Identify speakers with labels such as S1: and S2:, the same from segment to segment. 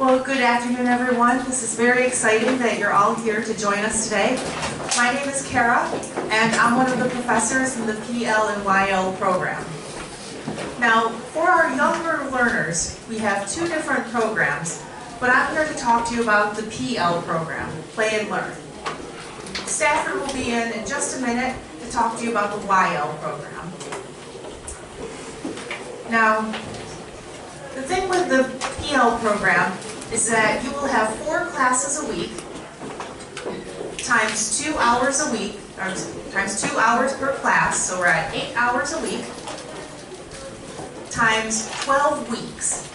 S1: Well, good afternoon, everyone. This is very exciting that you're all here to join us today. My name is Kara, and I'm one of the professors in the PL and YL program. Now, for our younger learners, we have two different programs, but I'm here to talk to you about the PL program, Play and Learn. Stafford will be in just a minute to talk to you about the YL program. Now, the thing with the PL program is that you will have 4 classes a week, times 2 hours a week, or times 2 hours per class, so we're at 8 hours a week, times 12 weeks.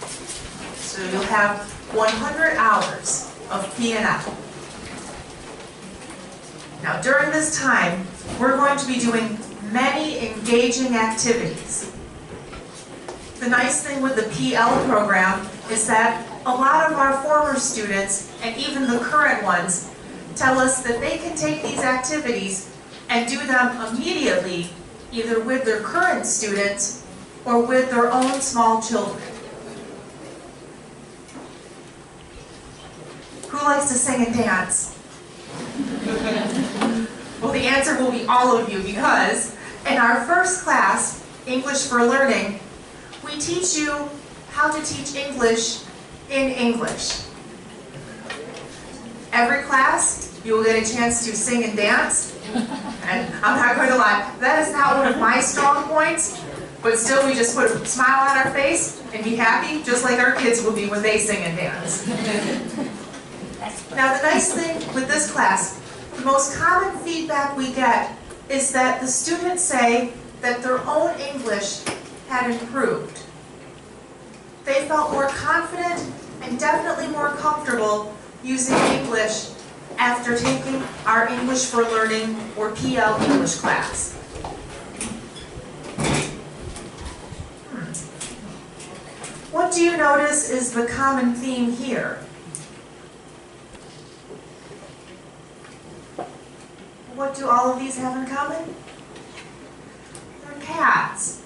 S1: So you'll have 100 hours of P&L. Now during this time, we're going to be doing many engaging activities. The nice thing with the PL program is that a lot of our former students, and even the current ones, tell us that they can take these activities and do them immediately, either with their current students or with their own small children. Who likes to sing and dance? Well, the answer will be all of you, because in our first class, English for Learning, we teach you how to teach English in English. Every class, you will get a chance to sing and dance. And I'm not going to lie, that is not one of my strong points, but still we just put a smile on our face and be happy, just like our kids will be when they sing and dance. Now the nice thing with this class, the most common feedback we get is that the students say that their own English had improved. They felt more confident and definitely more comfortable using English after taking our English for Learning or PL English class. What do you notice is the common theme here? What do all of these have in common? They're cats.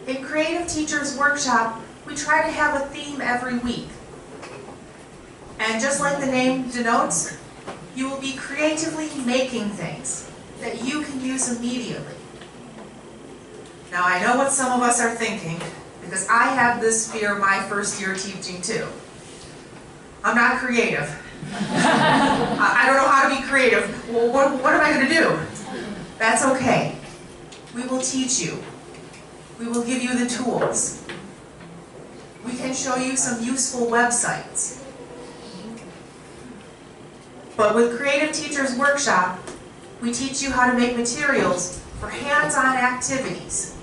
S1: In Creative Teachers Workshop, we try to have a theme every week. And just like the name denotes, you will be creatively making things that you can use immediately. Now I know what some of us are thinking, because I had this fear my first year teaching too. I'm not creative. I don't know how to be creative. Well, what am I going to do? That's okay. We will teach you. We will give you the tools. We can show you some useful websites. But with Creative Teachers Workshop, we teach you how to make materials for hands-on activities.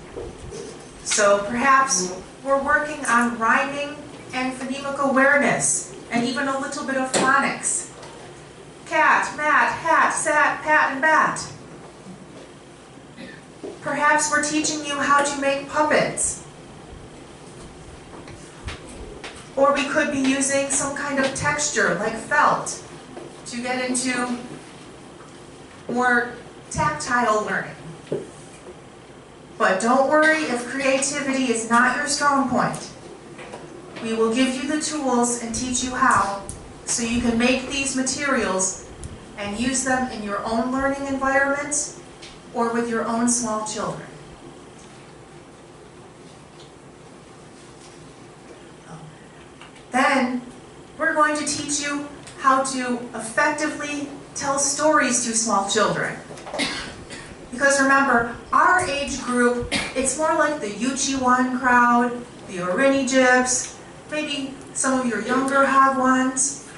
S1: So perhaps we're working on rhyming and phonemic awareness, and even a little bit of phonics. Cat, mat, hat, sat, pat, and bat. Perhaps we're teaching you how to make puppets. Or we could be using some kind of texture like felt to get into more tactile learning. But don't worry if creativity is not your strong point. We will give you the tools and teach you how, so you can make these materials and use them in your own learning environments or with your own small children. Then, we're going to teach you how to effectively tell stories to small children. Because remember, our age group, it's more like the Yuchi-wan crowd, the Orini-jips, maybe some of your younger Hog ones.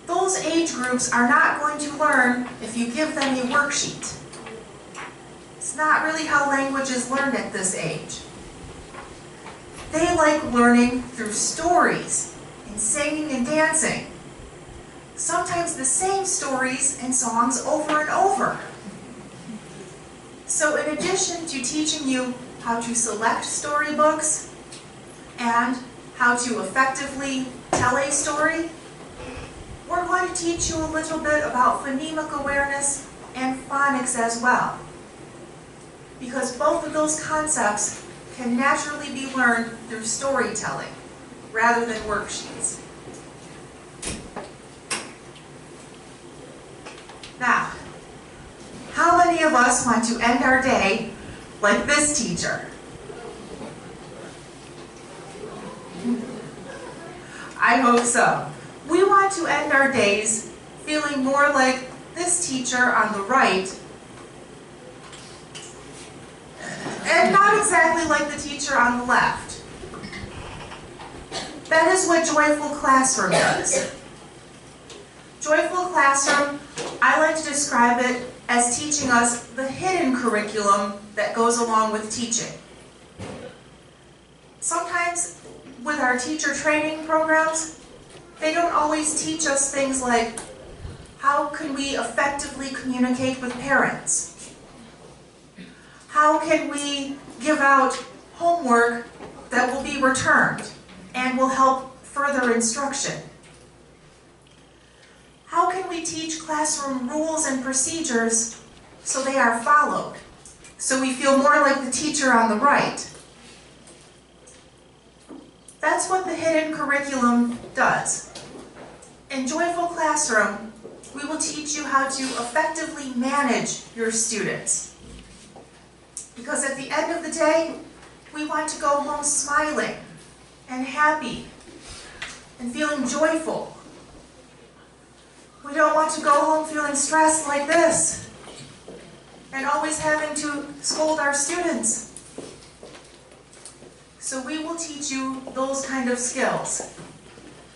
S1: Those age groups are not going to learn if you give them a worksheet. It's not really how language is learned at this age. They like learning through stories and singing and dancing. Sometimes the same stories and songs over and over. So in addition to teaching you how to select storybooks and how to effectively tell a story, we're going to teach you a little bit about phonemic awareness and phonics as well. Because both of those concepts can naturally be learned through storytelling. rather than worksheets. Now, how many of us want to end our day like this teacher? I hope so. We want to end our days feeling more like this teacher on the right, and not exactly like the teacher on the left. That is what Joyful Classroom does. Joyful Classroom, I like to describe it as teaching us the hidden curriculum that goes along with teaching. Sometimes with our teacher training programs, they don't always teach us things like how can we effectively communicate with parents? How can we give out homework that will be returned and will help further instruction? How can we teach classroom rules and procedures so they are followed, so we feel more like the teacher on the right? That's what the hidden curriculum does. In Joyful Classroom, we will teach you how to effectively manage your students. Because at the end of the day, we want to go home smiling and happy and feeling joyful. We don't want to go home feeling stressed like this and always having to scold our students. So we will teach you those kind of skills.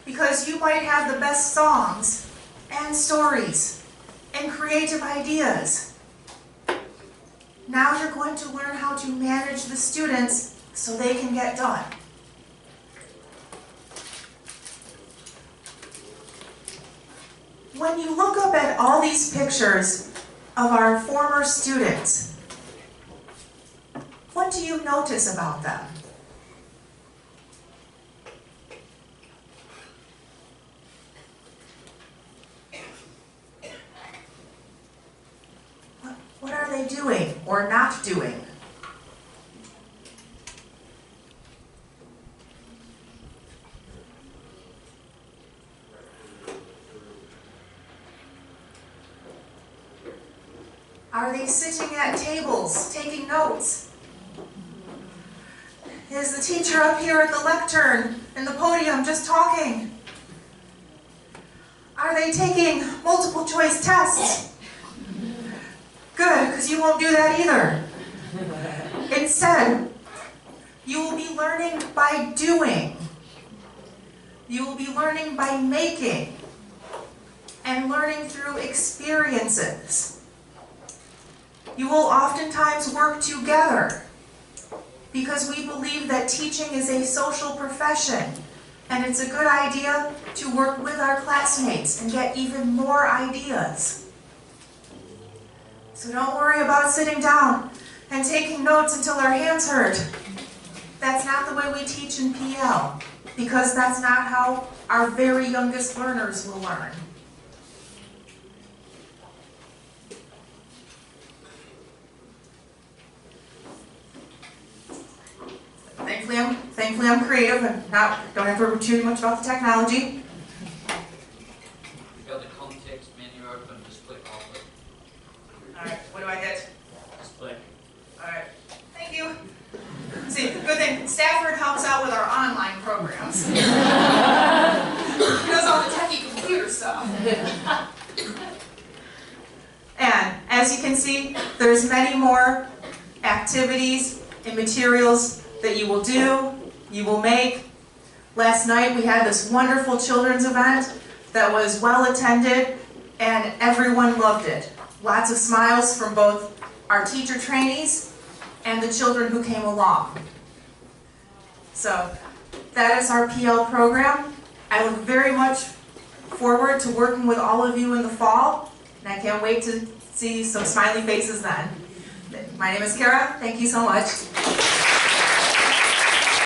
S1: Because you might have the best songs and stories and creative ideas. Now you're going to learn how to manage the students so they can get done. When you look up at all these pictures of our former students, what do you notice about them? What are they doing or not doing? Are they sitting at tables, taking notes? Is the teacher up here at the lectern and the podium just talking? Are they taking multiple choice tests? Good, because you won't do that either. Instead, you will be learning by doing. You will be learning by making and learning through experiences. You will oftentimes work together because we believe that teaching is a social profession and it's a good idea to work with our classmates and get even more ideas. So don't worry about sitting down and taking notes until our hands hurt. That's not the way we teach in PL, because that's not how our very youngest learners will learn. Thankfully I'm creative and don't have to worry too much about the technology.
S2: You've got the context menu open, just click off it.
S1: Alright, what do I hit?
S2: Just click.
S1: Alright, thank you. See, good thing Stafford helps out with our online programs. He does all the techie computer stuff. And as you can see, there's many more activities and materials that you will do, you will make. Last night we had this wonderful children's event that was well attended and everyone loved it. Lots of smiles from both our teacher trainees and the children who came along. So that is our PL program. I look very much forward to working with all of you in the fall, and I can't wait to see some smiley faces then. My name is Kara. Thank you so much.